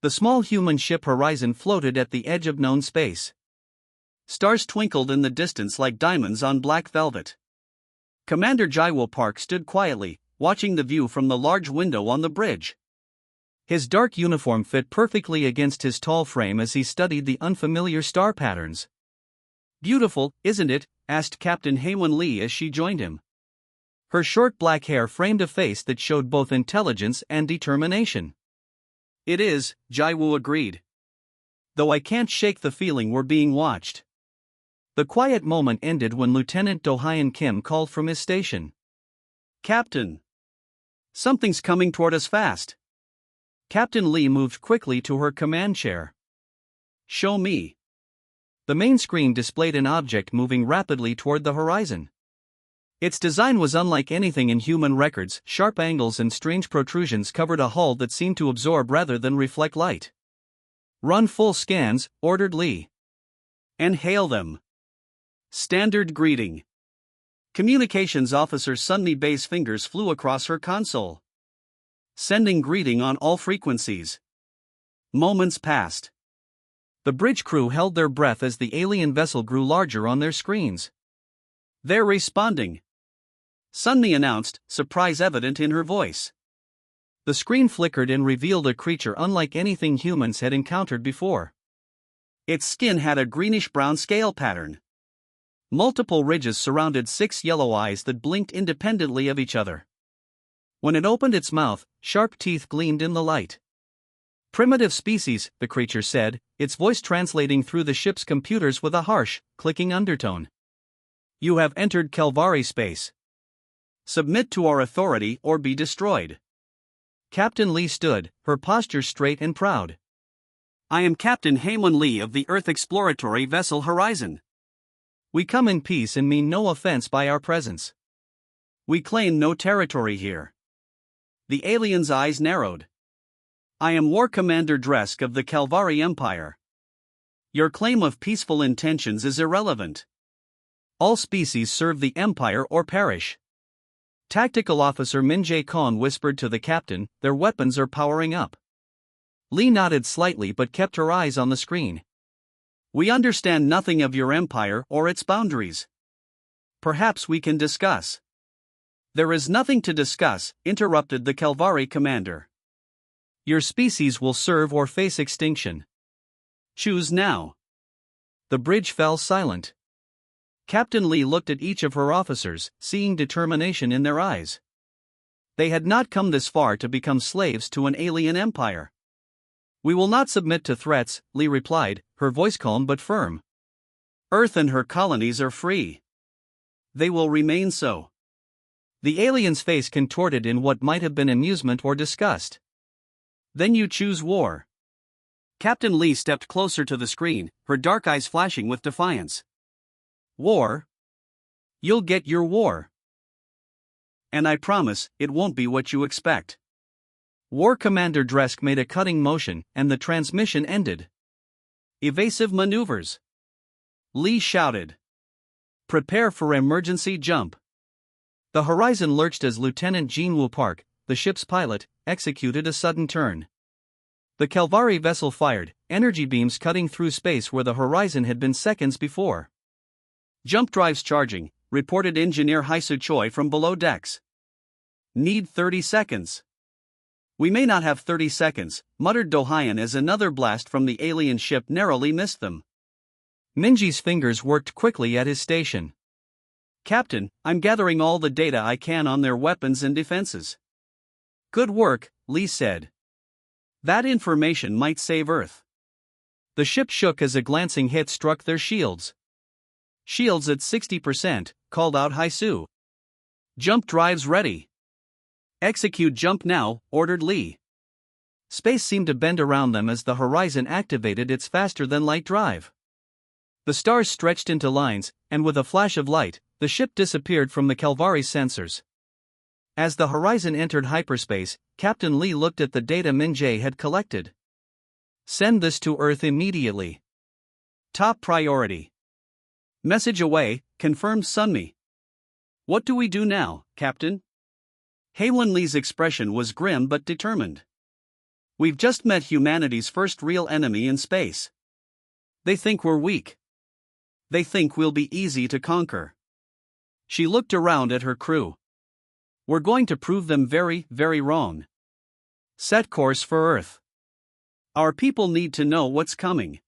The small human ship Horizon floated at the edge of known space. Stars twinkled in the distance like diamonds on black velvet. Commander Jaiwo Park stood quietly, watching the view from the large window on the bridge. His dark uniform fit perfectly against his tall frame as he studied the unfamiliar star patterns. "Beautiful, isn't it?" asked Captain Haewon Lee as she joined him. Her short black hair framed a face that showed both intelligence and determination. "It is," Jaiwo agreed. "Though I can't shake the feeling we're being watched." The quiet moment ended when Lieutenant Do-hyun Kim called from his station. "Captain! Something's coming toward us fast." Captain Lee moved quickly to her command chair. "Show me." The main screen displayed an object moving rapidly toward the horizon. Its design was unlike anything in human records. Sharp angles and strange protrusions covered a hull that seemed to absorb rather than reflect light. "Run full scans," ordered Lee. "And hail them." Standard greeting. Communications Officer Sunmi Bae's fingers flew across her console. Sending greeting on all frequencies. Moments passed. The bridge crew held their breath as the alien vessel grew larger on their screens. "They're responding," Sunmi announced, surprise evident in her voice. The screen flickered and revealed a creature unlike anything humans had encountered before. Its skin had a greenish-brown scale pattern. Multiple ridges surrounded 6 yellow eyes that blinked independently of each other. When it opened its mouth, sharp teeth gleamed in the light. "Primitive species," the creature said, its voice translating through the ship's computers with a harsh, clicking undertone. "You have entered Kelvari space. Submit to our authority or be destroyed." Captain Lee stood, her posture straight and proud. "I am Captain Haewon Lee of the Earth exploratory vessel Horizon. We come in peace and mean no offense by our presence. We claim no territory here." The alien's eyes narrowed. "I am War Commander Dresk of the Kelvari Empire. Your claim of peaceful intentions is irrelevant. All species serve the Empire or perish." Tactical Officer Min Jae-kon whispered to the captain, "Their weapons are powering up." Lee nodded slightly but kept her eyes on the screen. "We understand nothing of your empire or its boundaries. Perhaps we can discuss." "There is nothing to discuss," interrupted the Kelvari commander. "Your species will serve or face extinction. Choose now." The bridge fell silent. Captain Lee looked at each of her officers, seeing determination in their eyes. They had not come this far to become slaves to an alien empire. "We will not submit to threats," Lee replied, her voice calm but firm. "Earth and her colonies are free. They will remain so." The alien's face contorted in what might have been amusement or disgust. "Then you choose war." Captain Lee stepped closer to the screen, her dark eyes flashing with defiance. "War? You'll get your war. And I promise, it won't be what you expect." War Commander Dresk made a cutting motion, and the transmission ended. "Evasive maneuvers," Lee shouted. "Prepare for emergency jump." The horizon lurched as Lieutenant Jinwoo Park, the ship's pilot, executed a sudden turn. The Kelvari vessel fired, energy beams cutting through space where the horizon had been seconds before. "Jump drives charging," reported Engineer Haisu Choi from below decks. "Need 30 seconds. "We may not have 30 seconds, muttered Do-hyun as another blast from the alien ship narrowly missed them. Minji's fingers worked quickly at his station. "Captain, I'm gathering all the data I can on their weapons and defenses." "Good work," Lee said. "That information might save Earth." The ship shook as a glancing hit struck their shields. "Shields at 60%, called out Haisu. "Jump drives ready." "Execute jump now," ordered Lee. Space seemed to bend around them as the horizon activated its faster-than-light drive. The stars stretched into lines, and with a flash of light, the ship disappeared from the Kelvari's sensors. As the horizon entered hyperspace, Captain Lee looked at the data Min-jae had collected. "Send this to Earth immediately. Top priority." "Message away," confirmed Sunmi. "What do we do now, Captain?" Haewon Lee's expression was grim but determined. We've just met humanity's first real enemy in space. They think we're weak. They think we'll be easy to conquer. She looked around at her crew. We're going to prove them very, very wrong. Set course for Earth. Our people need to know what's coming.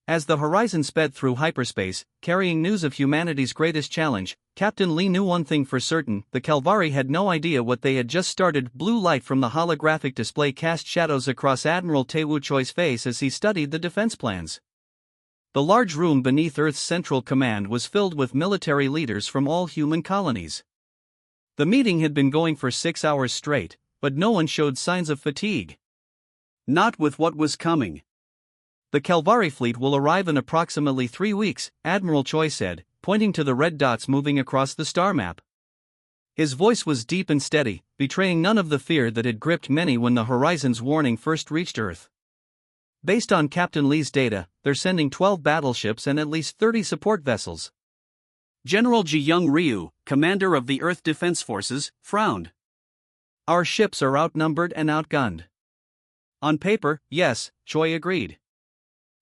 As the Horizon sped through hyperspace, carrying news of humanity's greatest challenge, Captain Lee knew one thing for certain: the Calvari had no idea what they had just started. Blue light from the holographic display cast shadows across Admiral Taewoo Choi's face as he studied the defense plans. The large room beneath Earth's Central Command was filled with military leaders from all human colonies. The meeting had been going for 6 hours straight, but no one showed signs of fatigue. Not with what was coming. The Calvari fleet will arrive in approximately 3 weeks, Admiral Choi said, pointing to the red dots moving across the star map. His voice was deep and steady, betraying none of the fear that had gripped many when the Horizon's warning first reached Earth. Based on Captain Lee's data, they're sending 12 battleships and at least 30 support vessels. General Ji-young Ryu, commander of the Earth Defense Forces, frowned. Our ships are outnumbered and outgunned. On paper, yes, Choi agreed.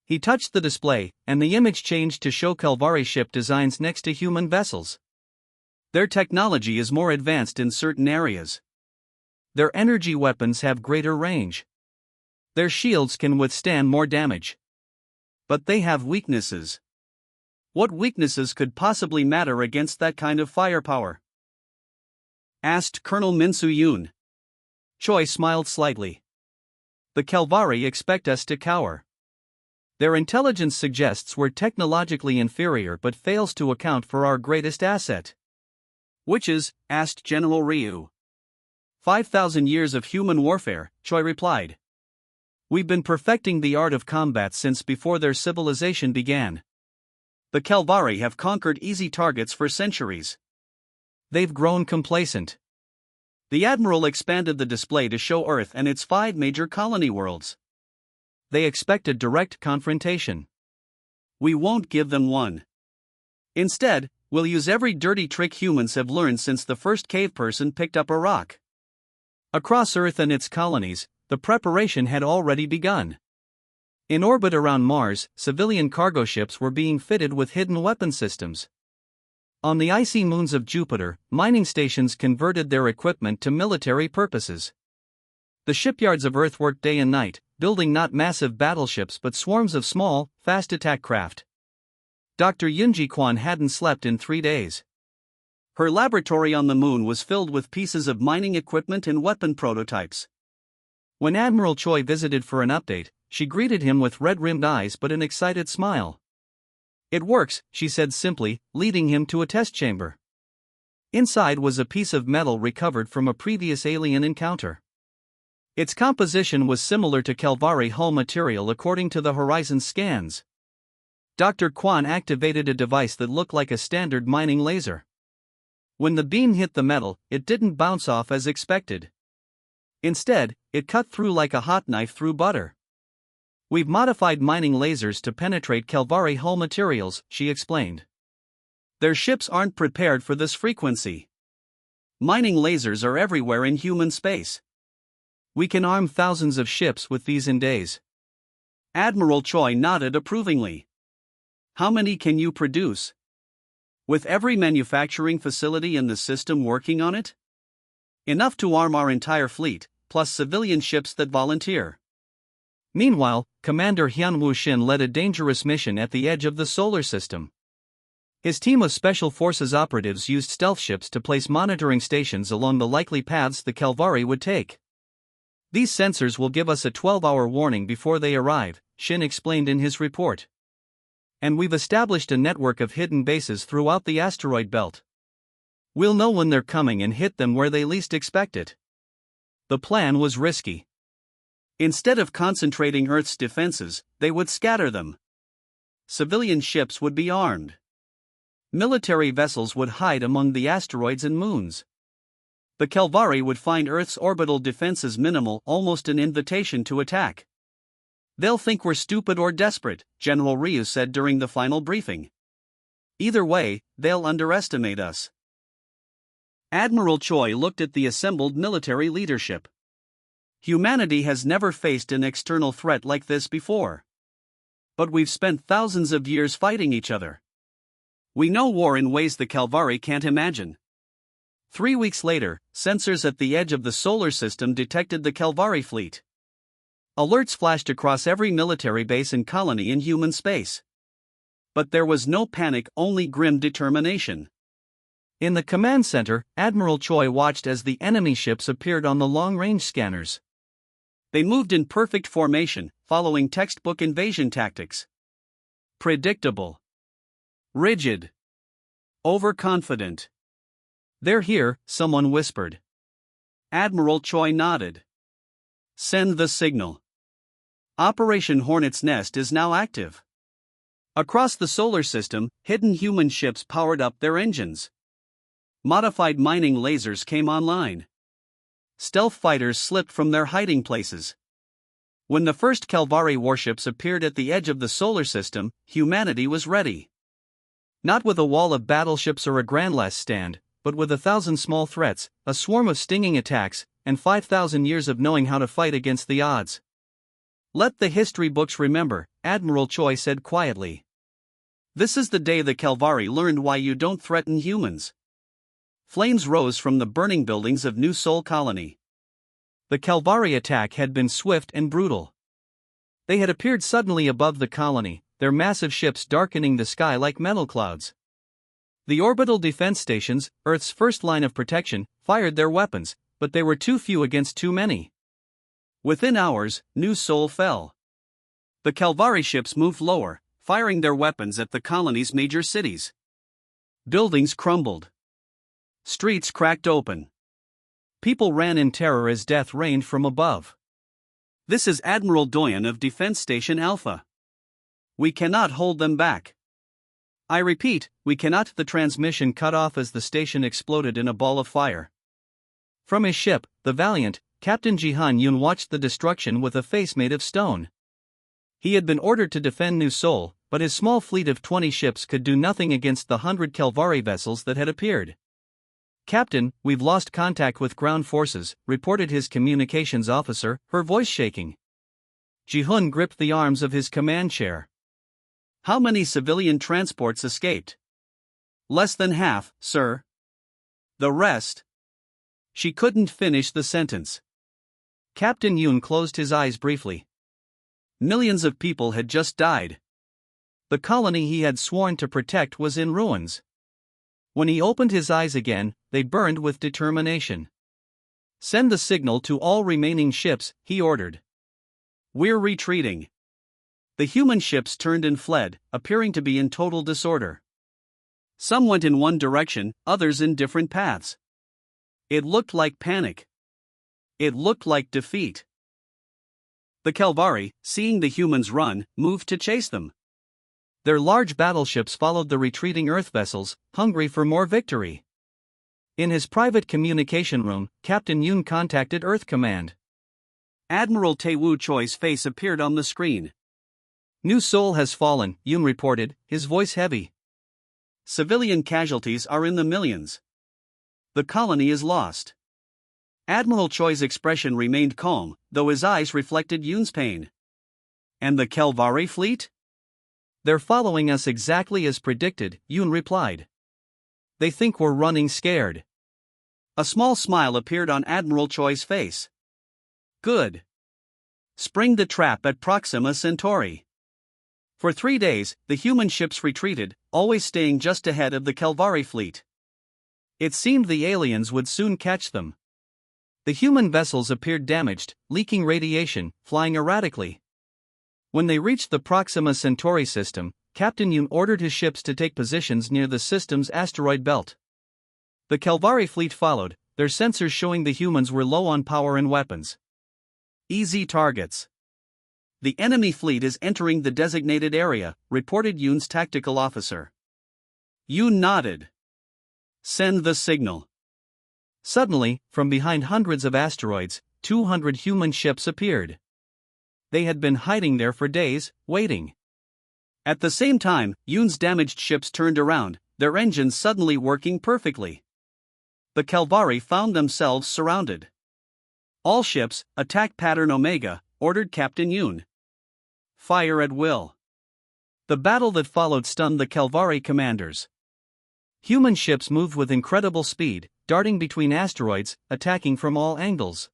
He touched the display, and the image changed to show Calvari ship designs next to human vessels. Their technology is more advanced in certain areas. Their energy weapons have greater range. Their shields can withstand more damage. But they have weaknesses. What weaknesses could possibly matter against that kind of firepower? Asked Colonel Min Soo-yoon. Choi smiled slightly. The Calvari expect us to cower. Their intelligence suggests we're technologically inferior but fails to account for our greatest asset. Which is? Asked General Ryu. 5,000 years of human warfare, Choi replied. We've been perfecting the art of combat since before their civilization began. The Calvari have conquered easy targets for centuries. They've grown complacent. The Admiral expanded the display to show Earth and its 5 major colony worlds. They expect a direct confrontation. We won't give them one. Instead, we'll use every dirty trick humans have learned since the first cave person picked up a rock. Across Earth and its colonies, the preparation had already begun. In orbit around Mars, civilian cargo ships were being fitted with hidden weapon systems. On the icy moons of Jupiter, mining stations converted their equipment to military purposes. The shipyards of Earth worked day and night, building not massive battleships but swarms of small, fast attack craft. Dr. Yoonji Kwon hadn't slept in 3 days. Her laboratory on the moon was filled with pieces of mining equipment and weapon prototypes. When Admiral Choi visited for an update, she greeted him with red-rimmed eyes but an excited smile. It works, she said simply, leading him to a test chamber. Inside was a piece of metal recovered from a previous alien encounter. Its composition was similar to Calvari hull material according to the Horizon scans. Dr. Kwon activated a device that looked like a standard mining laser. When the beam hit the metal, it didn't bounce off as expected. Instead, it cut through like a hot knife through butter. We've modified mining lasers to penetrate Calvari hull materials, she explained. Their ships aren't prepared for this frequency. Mining lasers are everywhere in human space. We can arm thousands of ships with these in days. Admiral Choi nodded approvingly. How many can you produce? With every manufacturing facility in the system working on it? Enough to arm our entire fleet, plus civilian ships that volunteer. Meanwhile, Commander Hyun-woo Shin led a dangerous mission at the edge of the solar system. His team of Special Forces operatives used stealth ships to place monitoring stations along the likely paths the Calvari would take. These sensors will give us a 12-hour warning before they arrive, Shin explained in his report. And we've established a network of hidden bases throughout the asteroid belt. We'll know when they're coming and hit them where they least expect it. The plan was risky. Instead of concentrating Earth's defenses, they would scatter them. Civilian ships would be armed. Military vessels would hide among the asteroids and moons. The Calvari would find Earth's orbital defenses minimal, almost an invitation to attack. They'll think we're stupid or desperate, General Ryu said during the final briefing. Either way, they'll underestimate us. Admiral Choi looked at the assembled military leadership. Humanity has never faced an external threat like this before. But we've spent thousands of years fighting each other. We know war in ways the Calvari can't imagine. 3 weeks later, sensors at the edge of the solar system detected the Calvari fleet. Alerts flashed across every military base and colony in human space. But there was no panic, only grim determination. In the command center, Admiral Choi watched as the enemy ships appeared on the long-range scanners. They moved in perfect formation, following textbook invasion tactics. Predictable. Rigid. Overconfident. "They're here," someone whispered. Admiral Choi nodded. "Send the signal. Operation Hornet's Nest is now active." Across the solar system, hidden human ships powered up their engines. Modified mining lasers came online. Stealth fighters slipped from their hiding places. When the first Calvari warships appeared at the edge of the solar system, humanity was ready. Not with a wall of battleships or a grand last stand, but with 1,000 small threats, a swarm of stinging attacks, and 5,000 years of knowing how to fight against the odds. "Let the history books remember," Admiral Choi said quietly. "This is the day the Calvari learned why you don't threaten humans." Flames rose from the burning buildings of New Sol Colony. The Calvari attack had been swift and brutal. They had appeared suddenly above the colony, their massive ships darkening the sky like metal clouds. The orbital defense stations, Earth's first line of protection, fired their weapons, but they were too few against too many. Within hours, New Sol fell. The Calvari ships moved lower, firing their weapons at the colony's major cities. Buildings crumbled. Streets cracked open. People ran in terror as death rained from above. "This is Admiral Doyen of Defense Station Alpha. We cannot hold them back. I repeat, we cannot." The transmission cut off as the station exploded in a ball of fire. From his ship, the Valiant, Captain Jihan Yun watched the destruction with a face made of stone. He had been ordered to defend New Sol, but his small fleet of 20 ships could do nothing against the 100 Calvari vessels that had appeared. "Captain, we've lost contact with ground forces," reported his communications officer, her voice shaking. Ji-hun gripped the arms of his command chair. "How many civilian transports escaped?" "Less than half, sir." "The rest?" She couldn't finish the sentence. Captain Yoon closed his eyes briefly. Millions of people had just died. The colony he had sworn to protect was in ruins. When he opened his eyes again, they burned with determination. "Send the signal to all remaining ships," he ordered. "We're retreating." The human ships turned and fled, appearing to be in total disorder. Some went in one direction, others in different paths. It looked like panic. It looked like defeat. The Calvari, seeing the humans run, moved to chase them. Their large battleships followed the retreating Earth vessels, hungry for more victory. In his private communication room, Captain Yoon contacted Earth Command. Admiral Tae-woo Choi's face appeared on the screen. "New Sol has fallen," Yoon reported, his voice heavy. "Civilian casualties are in the millions. The colony is lost." Admiral Choi's expression remained calm, though his eyes reflected Yoon's pain. "And the Calvari fleet?" "They're following us exactly as predicted," Yoon replied. "They think we're running scared." A small smile appeared on Admiral Choi's face. "Good. Spring the trap at Proxima Centauri." For 3 days, the human ships retreated, always staying just ahead of the Calvari fleet. It seemed the aliens would soon catch them. The human vessels appeared damaged, leaking radiation, flying erratically. When they reached the Proxima Centauri system, Captain Yoon ordered his ships to take positions near the system's asteroid belt. The Calvari fleet followed, their sensors showing the humans were low on power and weapons. "Easy targets. The enemy fleet is entering the designated area," reported Yoon's tactical officer. Yoon nodded. "Send the signal." Suddenly, from behind hundreds of asteroids, 200 human ships appeared. They had been hiding there for days, waiting. At the same time, Yoon's damaged ships turned around, their engines suddenly working perfectly. The Calvari found themselves surrounded. All ships, attack pattern Omega, ordered Captain Yoon. Fire at will. The battle that followed stunned the Calvari commanders. Human ships moved with incredible speed, darting between asteroids, attacking from all angles.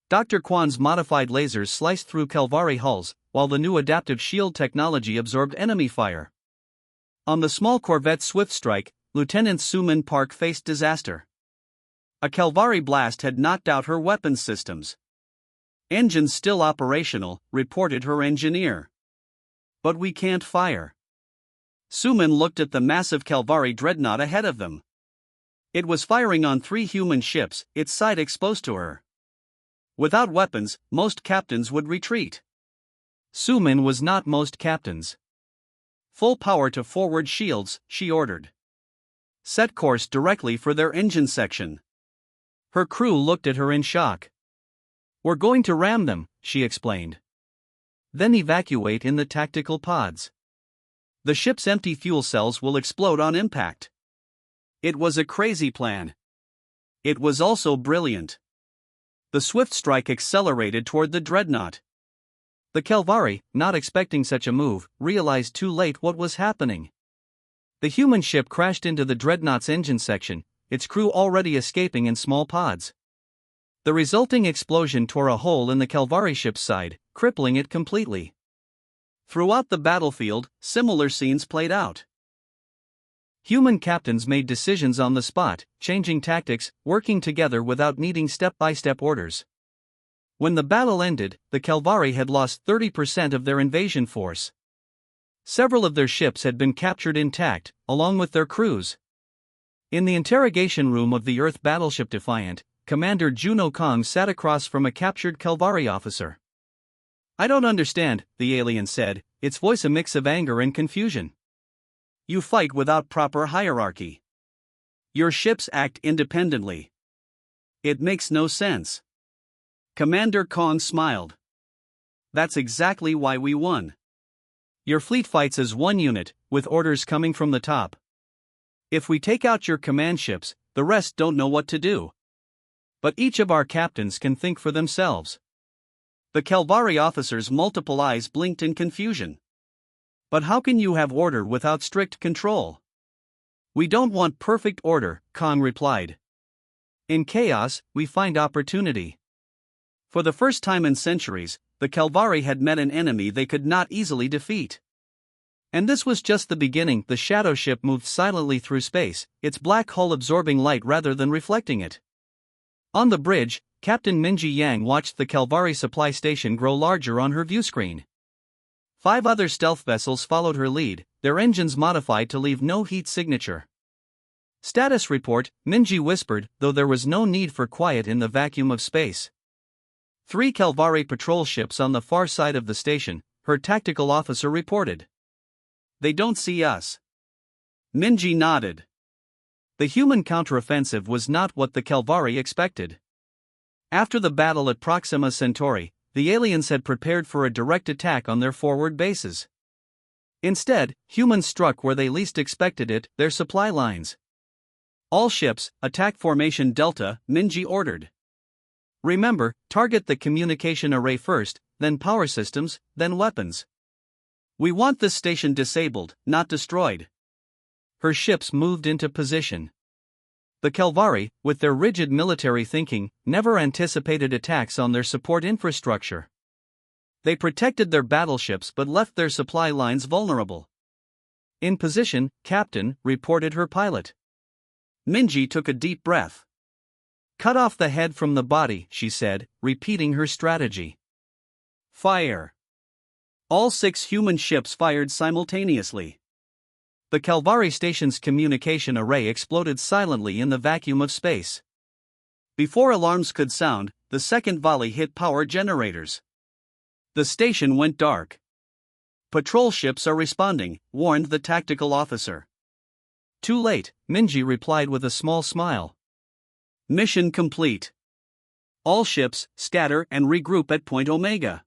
Dr. Kwan's modified lasers sliced through Calvari hulls, while the new adaptive shield technology absorbed enemy fire. On the small corvette Swift Strike, Lieutenant Suman Park faced disaster. A Calvari blast had knocked out her weapons systems. "Engines still operational," reported her engineer. "But we can't fire." Suman looked at the massive Calvari dreadnought ahead of them. It was firing on 3 human ships, its side exposed to her. Without weapons, most captains would retreat. Suman was not most captains. "Full power to forward shields," she ordered. "Set course directly for their engine section." Her crew looked at her in shock. "We're going to ram them," she explained. "Then evacuate in the tactical pods. The ship's empty fuel cells will explode on impact." It was a crazy plan. It was also brilliant. The Swift Strike accelerated toward the dreadnought. The Calvari, not expecting such a move, realized too late what was happening. The human ship crashed into the dreadnought's engine section, its crew already escaping in small pods. The resulting explosion tore a hole in the Calvari ship's side, crippling it completely. Throughout the battlefield, similar scenes played out. Human captains made decisions on the spot, changing tactics, working together without needing step-by-step orders. When the battle ended, the Calvari had lost 30% of their invasion force. Several of their ships had been captured intact, along with their crews. In the interrogation room of the Earth battleship Defiant, Commander Juno Kong sat across from a captured Calvari officer. "I don't understand," the alien said, its voice a mix of anger and confusion. "You fight without proper hierarchy. Your ships act independently. It makes no sense." Commander Kong smiled. "That's exactly why we won. Your fleet fights as one unit, with orders coming from the top. If we take out your command ships, the rest don't know what to do. But each of our captains can think for themselves." The Calvari officer's multiple eyes blinked in confusion. "But how can you have order without strict control?" "We don't want perfect order," Kong replied. "In chaos, we find opportunity." For the first time in centuries, the Calvari had met an enemy they could not easily defeat. And this was just the beginning. The shadow ship moved silently through space, its black hull absorbing light rather than reflecting it. On the bridge, Captain Minji Yang watched the Calvari supply station grow larger on her viewscreen. 5 other stealth vessels followed her lead, their engines modified to leave no heat signature. "Status report," Minji whispered, though there was no need for quiet in the vacuum of space. 3 Calvari patrol ships on the far side of the station, her tactical officer reported. "They don't see us." Minji nodded. The human counteroffensive was not what the Calvari expected. After the battle at Proxima Centauri, the aliens had prepared for a direct attack on their forward bases. Instead, humans struck where they least expected it, their supply lines. "All ships, attack formation Delta," Minji ordered. "Remember, target the communication array first, then power systems, then weapons. We want this station disabled, not destroyed." Her ships moved into position. The Calvari, with their rigid military thinking, never anticipated attacks on their support infrastructure. They protected their battleships but left their supply lines vulnerable. "In position, Captain," reported her pilot. Minji took a deep breath. "Cut off the head from the body," she said, repeating her strategy. "Fire." All 6 human ships fired simultaneously. The Calvari station's communication array exploded silently in the vacuum of space. Before alarms could sound, the second volley hit power generators. The station went dark. "Patrol ships are responding," warned the tactical officer. "Too late," Minji replied with a small smile. "Mission complete. All ships, scatter and regroup at Point Omega."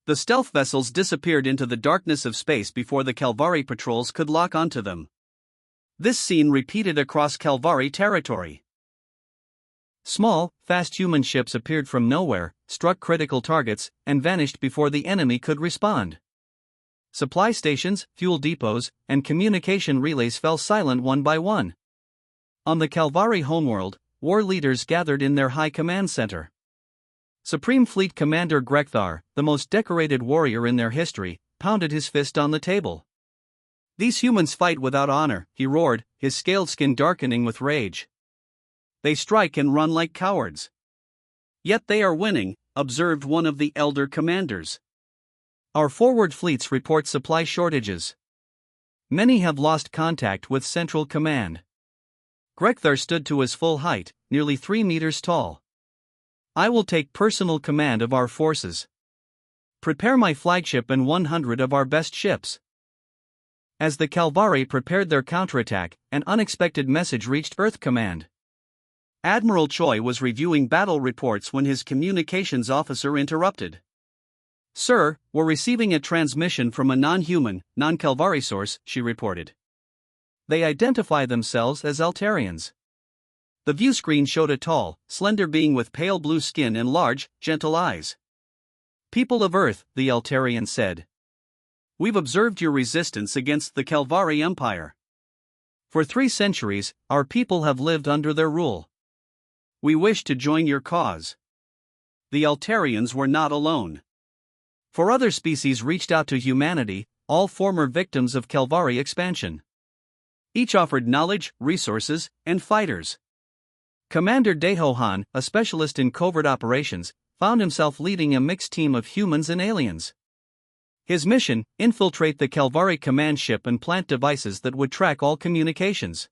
The stealth vessels disappeared into the darkness of space before the Calvari patrols could lock onto them. This scene repeated across Calvari territory. Small, fast human ships appeared from nowhere, struck critical targets, and vanished before the enemy could respond. Supply stations, fuel depots, and communication relays fell silent one by one. On the Calvari homeworld, war leaders gathered in their high command center. Supreme Fleet Commander Grekthar, the most decorated warrior in their history, pounded his fist on the table. "These humans fight without honor," he roared, his scaled skin darkening with rage. "They strike and run like cowards." "Yet they are winning," observed one of the elder commanders. "Our forward fleets report supply shortages. Many have lost contact with Central Command." Grekthar stood to his full height, nearly 3 meters tall. "I will take personal command of our forces. Prepare my flagship and 100 of our best ships." As the Calvari prepared their counterattack, an unexpected message reached Earth Command. Admiral Choi was reviewing battle reports when his communications officer interrupted. "Sir, we're receiving a transmission from a non-human, non-Calvari source," she reported. "They identify themselves as Altarians." The view screen showed a tall, slender being with pale blue skin and large, gentle eyes. "People of Earth," the Altarian said. "We've observed your resistance against the Calvari Empire. For 3 centuries, our people have lived under their rule. We wish to join your cause." The Altarians were not alone. 4 other species reached out to humanity, all former victims of Calvari expansion. Each offered knowledge, resources, and fighters. Commander Daeho-han, a specialist in covert operations, found himself leading a mixed team of humans and aliens. His mission: infiltrate the Calvari command ship and plant devices that would track all communications.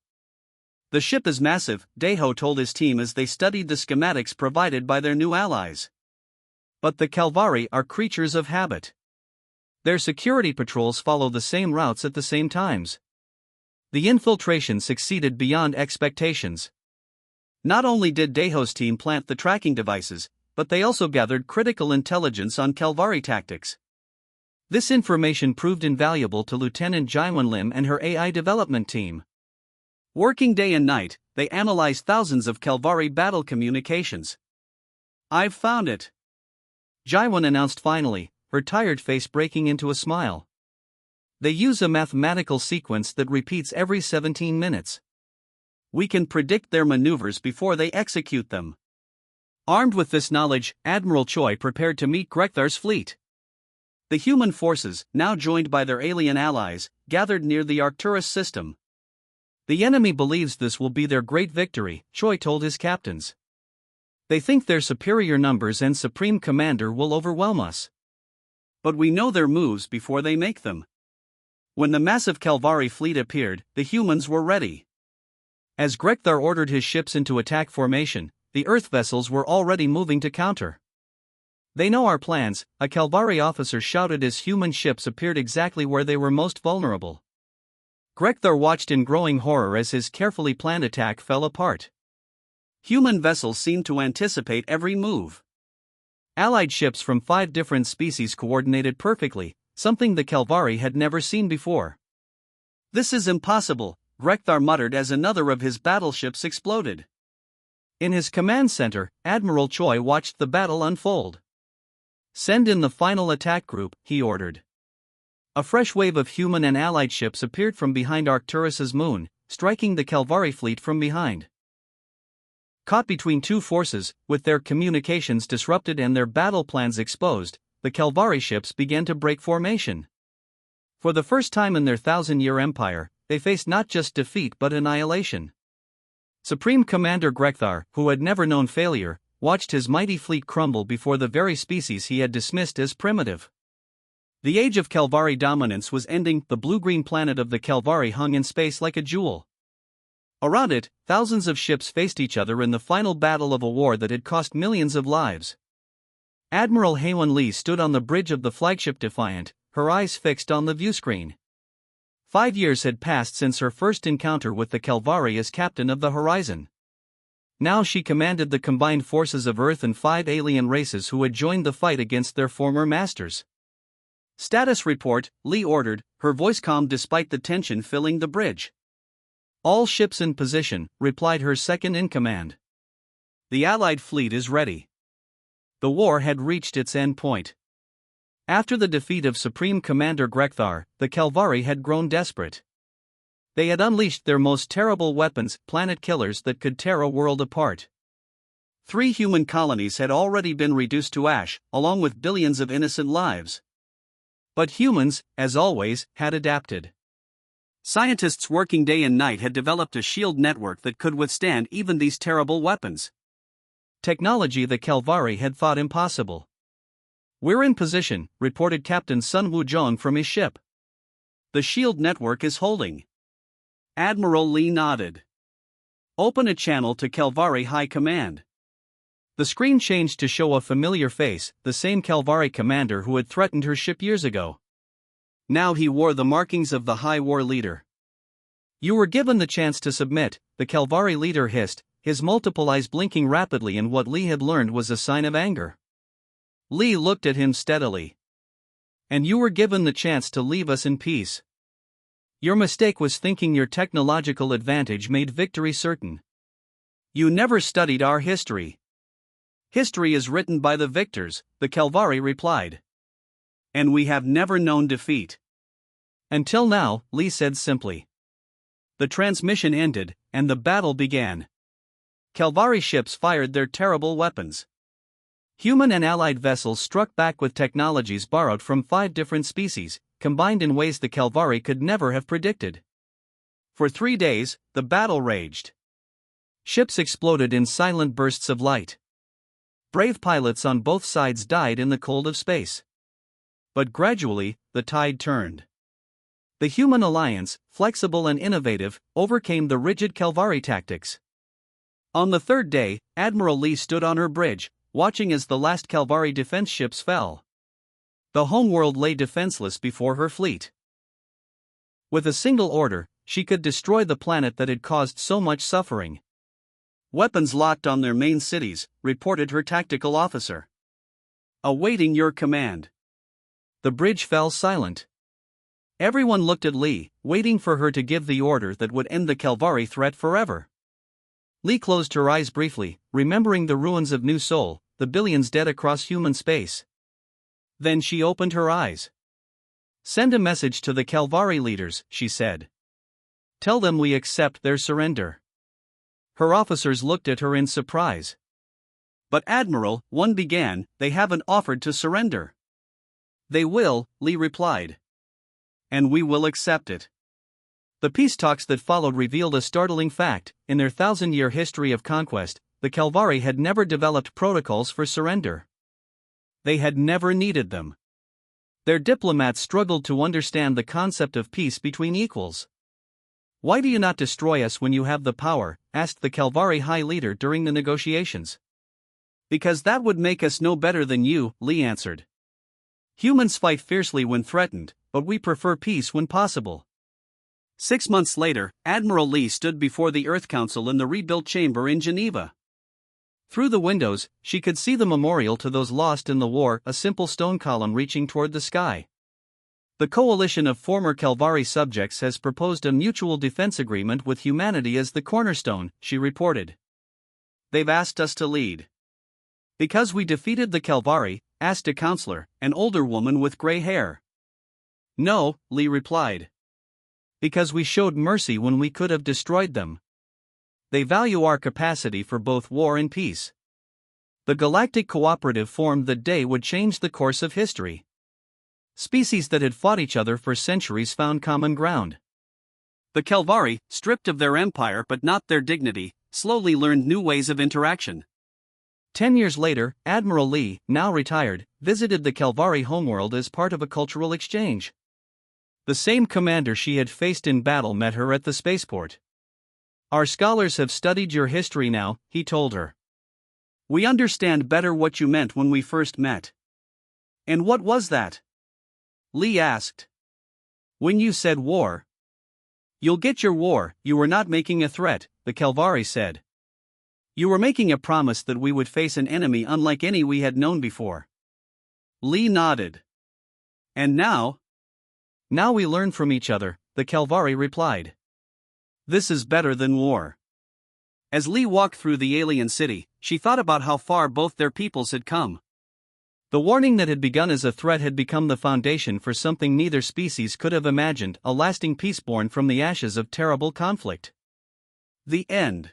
"The ship is massive," Daeho told his team as they studied the schematics provided by their new allies. "But the Calvari are creatures of habit. Their security patrols follow the same routes at the same times." The infiltration succeeded beyond expectations. Not only did Daeho's team plant the tracking devices, but they also gathered critical intelligence on Calvari tactics. This information proved invaluable to Lieutenant Jaiwon Lim and her AI development team. Working day and night, they analyzed thousands of Calvari battle communications. "I've found it," Jaiwon announced finally, her tired face breaking into a smile. "They use a mathematical sequence that repeats every 17 minutes. We can predict their maneuvers before they execute them." Armed with this knowledge, Admiral Choi prepared to meet Grekthar's fleet. The human forces, now joined by their alien allies, gathered near the Arcturus system. "The enemy believes this will be their great victory," Choi told his captains. "They think their superior numbers and supreme commander will overwhelm us. But we know their moves before they make them." When the massive Calvari fleet appeared, the humans were ready. As Grekthar ordered his ships into attack formation, the Earth vessels were already moving to counter. "They know our plans," a Calvari officer shouted as human ships appeared exactly where they were most vulnerable. Grekthar watched in growing horror as his carefully planned attack fell apart. Human vessels seemed to anticipate every move. Allied ships from 5 different species coordinated perfectly, something the Calvari had never seen before. "This is impossible," Grekthar muttered as another of his battleships exploded. In his command center, Admiral Choi watched the battle unfold. "Send in the final attack group," he ordered. A fresh wave of human and allied ships appeared from behind Arcturus's moon, striking the Calvari fleet from behind. Caught between 2 forces, with their communications disrupted and their battle plans exposed, the Calvari ships began to break formation. For the first time in their 1,000-year empire, they faced not just defeat but annihilation. Supreme Commander Grekthar, who had never known failure, watched his mighty fleet crumble before the very species he had dismissed as primitive. The age of Calvari dominance was ending. The blue-green planet of the Calvari hung in space like a jewel. Around it, thousands of ships faced each other in the final battle of a war that had cost millions of lives. Admiral Haewon Lee stood on the bridge of the flagship Defiant, her eyes fixed on the viewscreen. 5 years had passed since her first encounter with the Calvari as captain of the Horizon. Now she commanded the combined forces of Earth and 5 alien races who had joined the fight against their former masters. "Status report," Lee ordered, her voice calm despite the tension filling the bridge. "All ships in position," replied her second-in-command. The Allied fleet is ready. The war had reached its end point. After the defeat of Supreme Commander Grekthar, the Calvari had grown desperate. They had unleashed their most terrible weapons, planet killers that could tear a world apart. 3 human colonies had already been reduced to ash, along with billions of innocent lives. But humans, as always, had adapted. Scientists working day and night had developed a shield network that could withstand even these terrible weapons. Technology the Calvari had thought impossible. "We're in position," reported Captain Sun Wuzhong from his ship. "The shield network is holding." Admiral Lee nodded. "Open a channel to Calvari High Command." The screen changed to show a familiar face, the same Calvari commander who had threatened her ship years ago. Now he wore the markings of the High War leader. "You were given the chance to submit," the Calvari leader hissed, his multiple eyes blinking rapidly in what Lee had learned was a sign of anger. Lee looked at him steadily. "And you were given the chance to leave us in peace. Your mistake was thinking your technological advantage made victory certain. You never studied our history." "History is written by the victors," the Calvari replied. "And we have never known defeat." "Until now," Lee said simply. The transmission ended, and the battle began. Calvari ships fired their terrible weapons. Human and allied vessels struck back with technologies borrowed from 5 different species, combined in ways the Calvari could never have predicted. For 3 days, the battle raged. Ships exploded in silent bursts of light. Brave pilots on both sides died in the cold of space. But gradually, the tide turned. The human alliance, flexible and innovative, overcame the rigid Calvari tactics. On the 3rd day, Admiral Lee stood on her bridge, watching as the last Calvari defense ships fell. The homeworld lay defenseless before her fleet. With a single order, she could destroy the planet that had caused so much suffering. "Weapons locked on their main cities," reported her tactical officer. "Awaiting your command." The bridge fell silent. Everyone looked at Lee, waiting for her to give the order that would end the Calvari threat forever. Lee closed her eyes briefly, remembering the ruins of New Sol, the billions dead across human space. Then she opened her eyes. "Send a message to the Calvari leaders," she said. "Tell them we accept their surrender." Her officers looked at her in surprise. "But Admiral," one began, "they haven't offered to surrender." "They will," Lee replied. "And we will accept it." The peace talks that followed revealed a startling fact: in their 1,000-year history of conquest, the Calvari had never developed protocols for surrender. They had never needed them. Their diplomats struggled to understand the concept of peace between equals. "Why do you not destroy us when you have the power?" asked the Calvari High Leader during the negotiations. "Because that would make us no better than you," Lee answered. "Humans fight fiercely when threatened, but we prefer peace when possible." 6 months later, Admiral Lee stood before the Earth Council in the rebuilt chamber in Geneva. Through the windows, she could see the memorial to those lost in the war, a simple stone column reaching toward the sky. "The coalition of former Calvari subjects has proposed a mutual defense agreement with humanity as the cornerstone," she reported. "They've asked us to lead." "Because we defeated the Calvari?" asked a counselor, an older woman with gray hair. "No," Lee replied. "Because we showed mercy when we could have destroyed them. They value our capacity for both war and peace." The Galactic Cooperative formed the day would change the course of history. Species that had fought each other for centuries found common ground. The Calvari, stripped of their empire but not their dignity, slowly learned new ways of interaction. 10 years later, Admiral Lee, now retired, visited the Calvari homeworld as part of a cultural exchange. The same commander she had faced in battle met her at the spaceport. "Our scholars have studied your history now," he told her. "We understand better what you meant when we first met." "And what was that?" Lee asked. "When you said war." "You'll get your war," "You were not making a threat," the Calvari said. "You were making a promise that we would face an enemy unlike any we had known before." Lee nodded. "And now?" "Now we learn from each other," the Calvari replied. "This is better than war." As Lee walked through the alien city, she thought about how far both their peoples had come. The warning that had begun as a threat had become the foundation for something neither species could have imagined, a lasting peace born from the ashes of terrible conflict. The end.